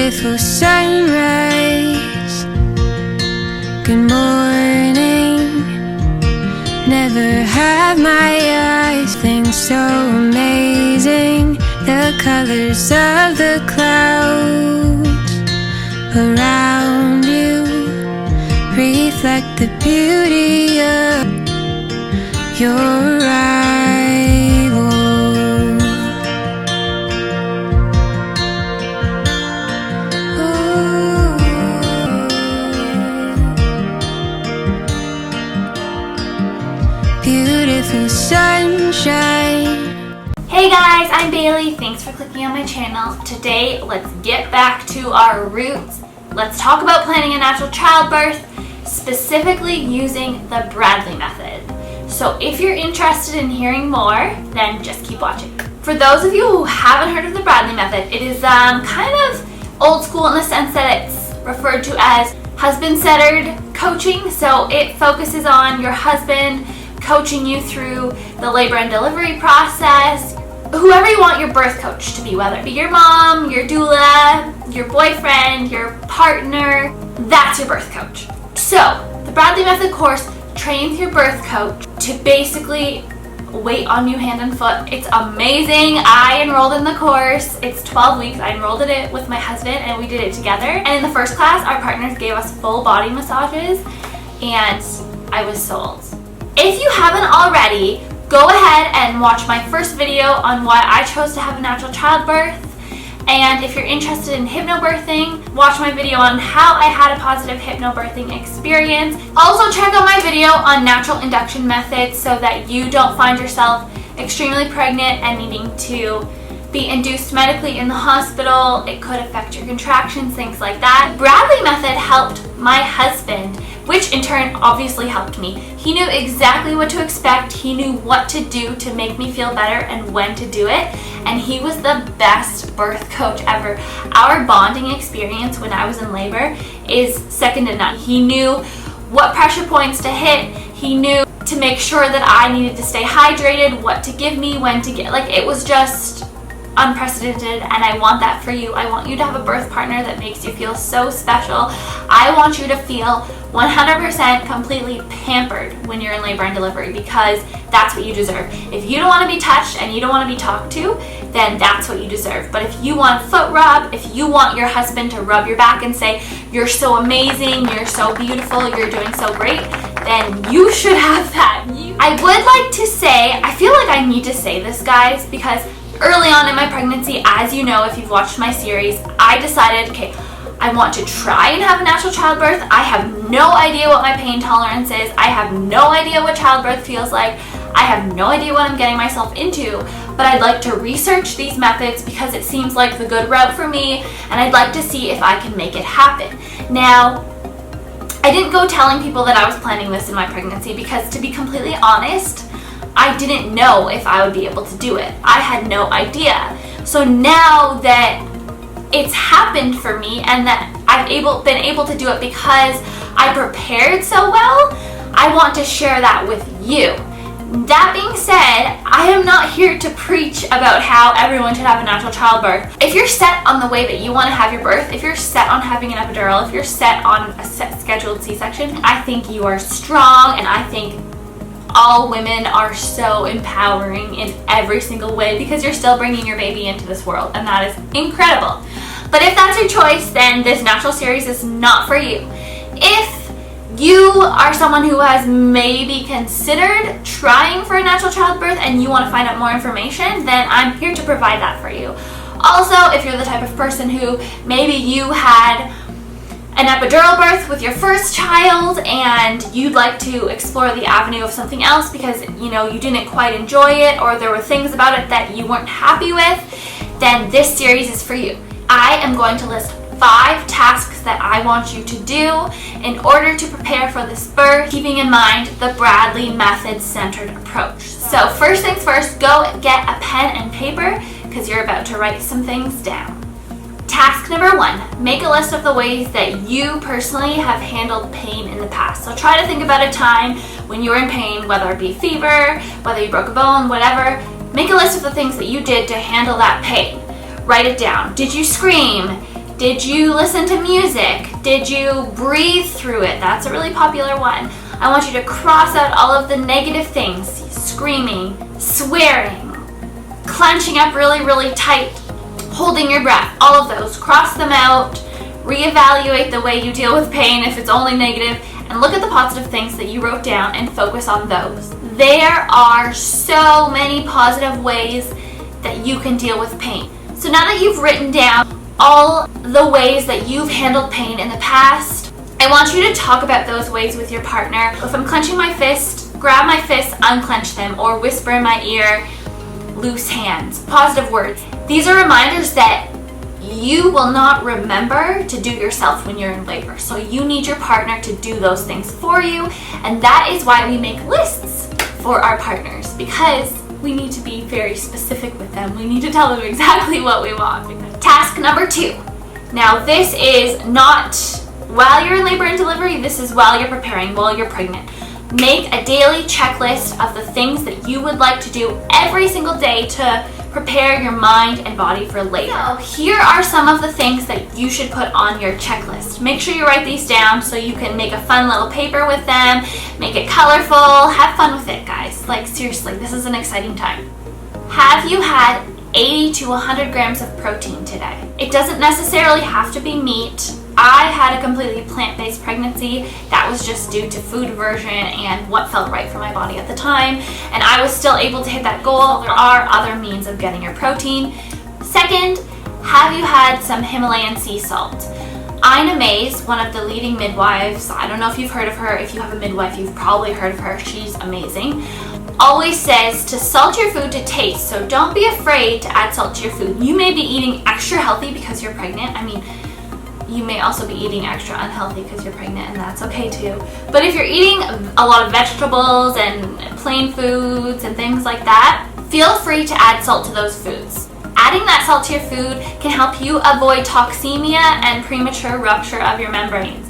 beautiful sunrise. Good morning. Never have my eyes things so amazing. The colors of the clouds around you reflect the beauty of your arrival. Ooh. Beautiful sunshine. Hey guys, I'm Bailey. Thanks for clicking on my channel. Today, let's get back to our roots. Let's talk about planning a natural childbirth, specifically using the Bradley method. So if you're interested in hearing more, then just keep watching. For those of you who haven't heard of the Bradley method, it is kind of old school in the sense that it's referred to as husband-centered coaching. So it focuses on your husband coaching you through the labor and delivery process. Whoever you want your birth coach to be, whether it be your mom, your doula, your boyfriend, your partner, that's your birth coach. So the Bradley method course trains your birth coach to basically wait on you hand and foot. It's amazing. I enrolled in the course. It's 12 weeks. I enrolled in it with my husband and we did it together. And in the first class, our partners gave us full body massages and I was sold. If you haven't already, go ahead and watch my first video on why I chose to have a natural childbirth. And if you're interested in hypnobirthing, watch my video on how I had a positive hypnobirthing experience. Also check out my video on natural induction methods so that you don't find yourself extremely pregnant and needing to be induced medically in the hospital. It could affect your contractions, things like that. Bradley method helped my husband, which in turn obviously helped me. He knew exactly what to expect. He knew what to do to make me feel better and when to do it. And he was the best birth coach ever. Our bonding experience when I was in labor is second to none. He knew what pressure points to hit. He knew to make sure that I needed to stay hydrated, what to give me, when to get, like, it was just unprecedented, and I want that for you. I want you to have a birth partner that makes you feel so special. I want you to feel 100% completely pampered when you're in labor and delivery, because that's what you deserve. If you don't want to be touched and you don't want to be talked to, then that's what you deserve. But if you want a foot rub, if you want your husband to rub your back and say, you're so amazing, you're so beautiful, you're doing so great, then you should have that. I would like to say, I feel like I need to say this, guys, because early on in my pregnancy, as you know, if you've watched my series, I decided, okay, I want to try and have a natural childbirth. I have no idea what my pain tolerance is. I have no idea what childbirth feels like. I have no idea what I'm getting myself into, but I'd like to research these methods because it seems like the good route for me, and I'd like to see if I can make it happen. Now, I didn't go telling people that I was planning this in my pregnancy because, to be completely honest, I didn't know if I would be able to do it. I had no idea. So now that it's happened for me and that I've been able to do it because I prepared so well, I want to share that with you. That being said, I am not here to preach about how everyone should have a natural childbirth. If you're set on the way that you want to have your birth, if you're set on having an epidural, if you're set on a set scheduled C-section, I think you are strong, and I think all women are so empowering in every single way because you're still bringing your baby into this world, and that is incredible. But if that's your choice, then this natural series is not for you. If you are someone who has maybe considered trying for a natural childbirth and you want to find out more information, then I'm here to provide that for you. Also, if you're the type of person who maybe you had an epidural birth with your first child and you'd like to explore the avenue of something else because you didn't quite enjoy it, or there were things about it that you weren't happy with, then this series is for you. I am going to list 5 tasks that I want you to do in order to prepare for this birth, keeping in mind the Bradley method-centered approach. So first things first, go get a pen and paper because you're about to write some things down. Task number 1, make a list of the ways that you personally have handled pain in the past. So try to think about a time when you were in pain, whether it be fever, whether you broke a bone, whatever. Make a list of the things that you did to handle that pain. Write it down. Did you scream? Did you listen to music? Did you breathe through it? That's a really popular one. I want you to cross out all of the negative things, screaming, swearing, clenching up really, really tight, holding your breath, all of those. Cross them out, reevaluate the way you deal with pain if it's only negative, and look at the positive things that you wrote down and focus on those. There are so many positive ways that you can deal with pain. So now that you've written down all the ways that you've handled pain in the past, I want you to talk about those ways with your partner. If I'm clenching my fist, grab my fist, unclench them, or whisper in my ear, loose hands, positive words. These are reminders that you will not remember to do yourself when you're in labor. So you need your partner to do those things for you. And that is why we make lists for our partners, because we need to be very specific with them. We need to tell them exactly what we want. Task number 2. Now this is not while you're in labor and delivery, this is while you're preparing, while you're pregnant. Make a daily checklist of the things that you would like to do every single day to prepare your mind and body for labor. So here are some of the things that you should put on your checklist. Make sure you write these down so you can make a fun little paper with them, make it colorful, have fun with it, guys. Like seriously, this is an exciting time. Have you had 80 to 100 grams of protein today? It doesn't necessarily have to be meat. I had a completely plant-based pregnancy. That was just due to food aversion and what felt right for my body at the time, and I was still able to hit that goal. There are other means of getting your protein. Second, have you had some Himalayan sea salt? Ina Mays, one of the leading midwives, I don't know if you've heard of her. If you have a midwife, you've probably heard of her. She's amazing. Always says to salt your food to taste, so don't be afraid to add salt to your food. You may be eating extra healthy because you're pregnant. I mean, you may also be eating extra unhealthy because you're pregnant, and that's okay too. But if you're eating a lot of vegetables and plain foods and things like that, feel free to add salt to those foods. Adding that salt to your food can help you avoid toxemia and premature rupture of your membranes.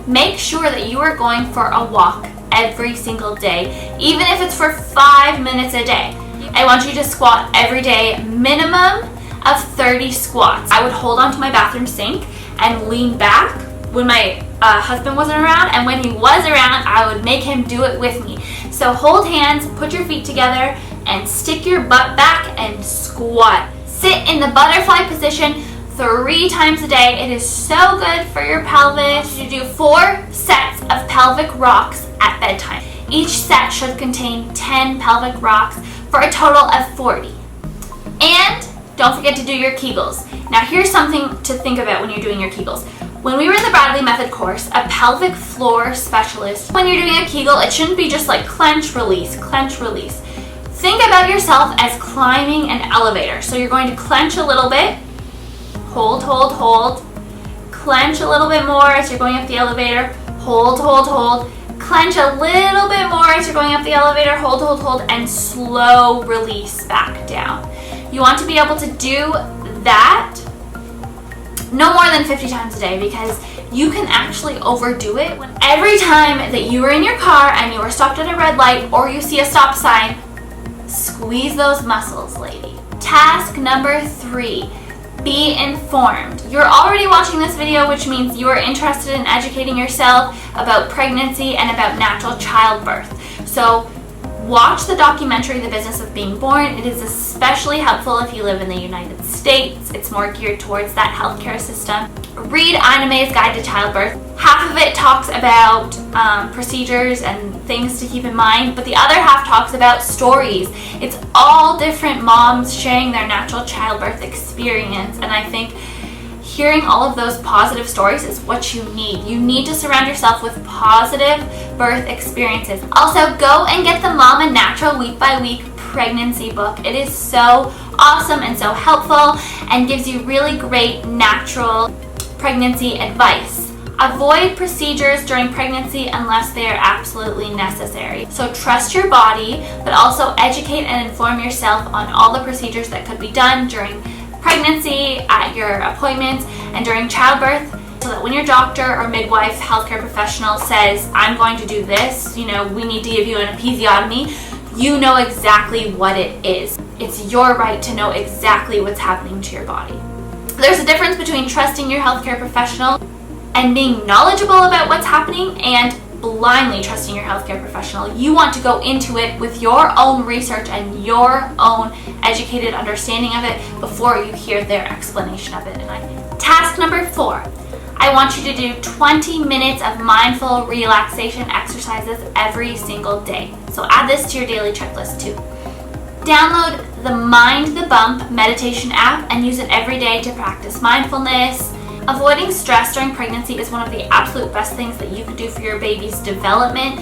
Make sure that you are going for a walk every single day, even if it's for 5 minutes a day. I want you to squat every day, minimum of 30 squats. I would hold onto my bathroom sink and lean back when my husband wasn't around, and when he was around, I would make him do it with me. So hold hands, put your feet together, and stick your butt back and squat. Sit in the butterfly position 3 times a day. It is so good for your pelvis. You do 4 sets of pelvic rocks at bedtime. Each set should contain 10 pelvic rocks for a total of 40. And don't forget to do your Kegels. Now here's something to think about when you're doing your Kegels. When we were in the Bradley Method course, a pelvic floor specialist, when you're doing a Kegel, it shouldn't be just like clench, release, clench, release. Think about yourself as climbing an elevator. So you're going to clench a little bit, hold, hold, hold, clench a little bit more as you're going up the elevator, hold, hold, hold, clench a little bit more as you're going up the elevator, hold, hold, hold, and slow release back down. You want to be able to do that no more than 50 times a day, because you can actually overdo it. Every time that you are in your car and you are stopped at a red light or you see a stop sign, squeeze those muscles, lady. Task number 3, be informed. You're already watching this video, which means you are interested in educating yourself about pregnancy and about natural childbirth. So watch the documentary, The Business of Being Born. It is especially helpful if you live in the United States. It's more geared towards that healthcare system. Read Ina May's Guide to Childbirth. Half of it talks about procedures and things to keep in mind, but the other half talks about stories. It's all different moms sharing their natural childbirth experience, and I think hearing all of those positive stories is what you need. You need to surround yourself with positive birth experiences. Also, go and get the Mama Natural Week by Week pregnancy book. It is so awesome and so helpful and gives you really great natural pregnancy advice. Avoid procedures during pregnancy unless they are absolutely necessary. So trust your body, but also educate and inform yourself on all the procedures that could be done during pregnancy, at your appointments, and during childbirth, so that when your doctor or midwife, healthcare professional says, I'm going to do this, we need to give you an episiotomy, you know exactly what it is. It's your right to know exactly what's happening to your body. The There's a difference between trusting your healthcare professional and being knowledgeable about what's happening and blindly trusting your healthcare professional. You want to go into it with your own research and your own educated understanding of it before you hear their explanation of it. Task number 4. I want you to do 20 minutes of mindful relaxation exercises every single day. So add this to your daily checklist too. Download the Mind the Bump meditation app and use it every day to practice mindfulness. Avoiding stress during pregnancy is one of the absolute best things that you could do for your baby's development.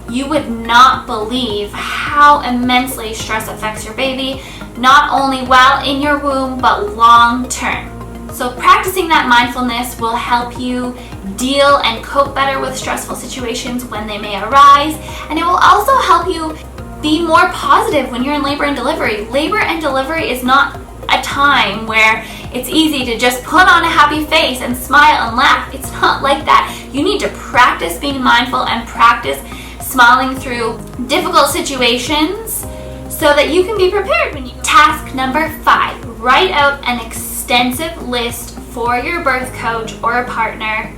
You would not believe how immensely stress affects your baby, not only while in your womb, but long term. So practicing that mindfulness will help you deal and cope better with stressful situations when they may arise, and it will also help you be more positive when you're in labor and delivery. Labor and delivery is not a time where it's easy to just put on a happy face and smile and laugh. It's not like that. You need to practice being mindful and practice smiling through difficult situations so that you can be prepared when you... Task number 5, write out an extensive list for your birth coach or a partner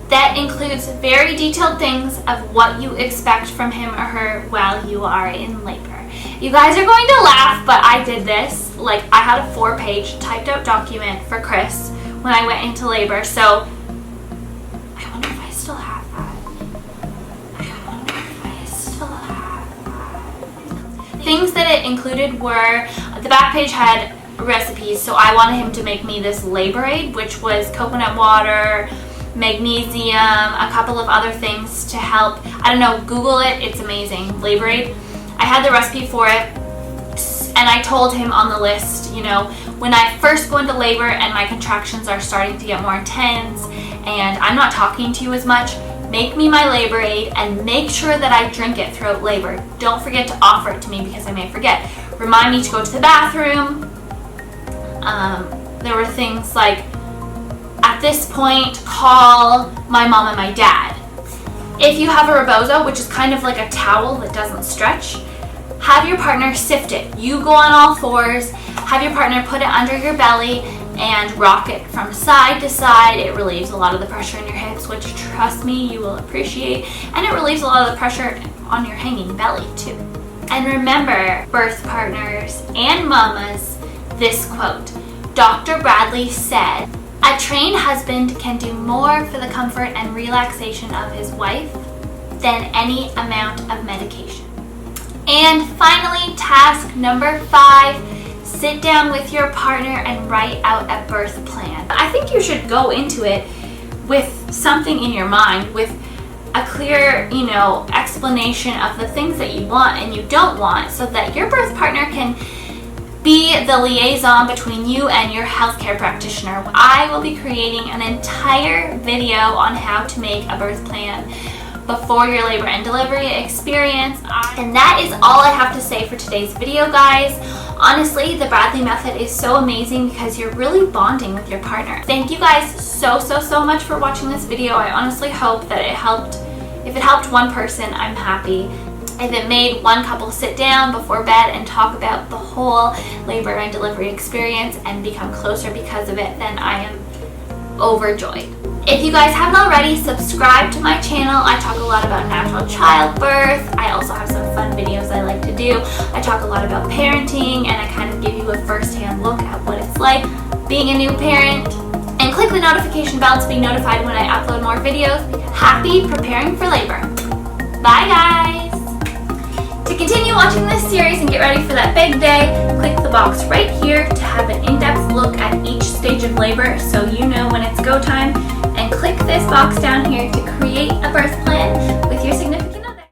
that includes very detailed things of what you expect from him or her while you are in labor. You guys are going to laugh, but I did this. Like, I had a 4-page typed out document for Chris when I went into labor, so I wonder if I still have that. Things that it included were, the back page had recipes, so I wanted him to make me this labor aid, which was coconut water, magnesium, a couple of other things to help. I don't know, Google it, it's amazing. Labor aid. I had the recipe for it, and I told him on the list, you know, when I first go into labor and my contractions are starting to get more intense and I'm not talking to you as much, make me my labor aid and make sure that I drink it throughout labor. Don't forget to offer it to me because I may forget. Remind me to go to the bathroom. There were things like, at this point, call my mom and my dad. If you have a rebozo, which is kind of like a towel that doesn't stretch, have your partner sift it. You go on all fours, have your partner put it under your belly and rock it from side to side. It relieves a lot of the pressure in your hips, which, trust me, you will appreciate, and it relieves a lot of the pressure on your hanging belly too. And remember, birth partners and mamas, this quote. Dr. Bradley said, "A trained husband can do more for the comfort and relaxation of his wife than any amount of medication." And finally, task number 5, sit down with your partner and write out a birth plan. I think you should go into it with something in your mind, with a clear, you know, explanation of the things that you want and you don't want, so that your birth partner can be the liaison between you and your healthcare practitioner. I will be creating an entire video on how to make a birth plan before your labor and delivery experience. And that is all I have to say for today's video, guys. Honestly, the Bradley method is so amazing because you're really bonding with your partner. Thank you guys so much for watching this video. I honestly hope that it helped. If it helped one person, I'm happy. If it made one couple sit down before bed and talk about the whole labor and delivery experience and become closer because of it, then I am overjoyed. If you guys haven't already, subscribe to my channel. I talk a lot about natural childbirth. I also have some fun videos I like to do. I talk a lot about parenting, and I kind of give you a first-hand look at what it's like being a new parent. And click the notification bell to be notified when I upload more videos. Happy preparing for labor. Bye, guys! To continue watching this series and get ready for that big day, click the box right here to have an in-depth look at each stage of labor so you know when it's go time, and click this box down here to create a birth plan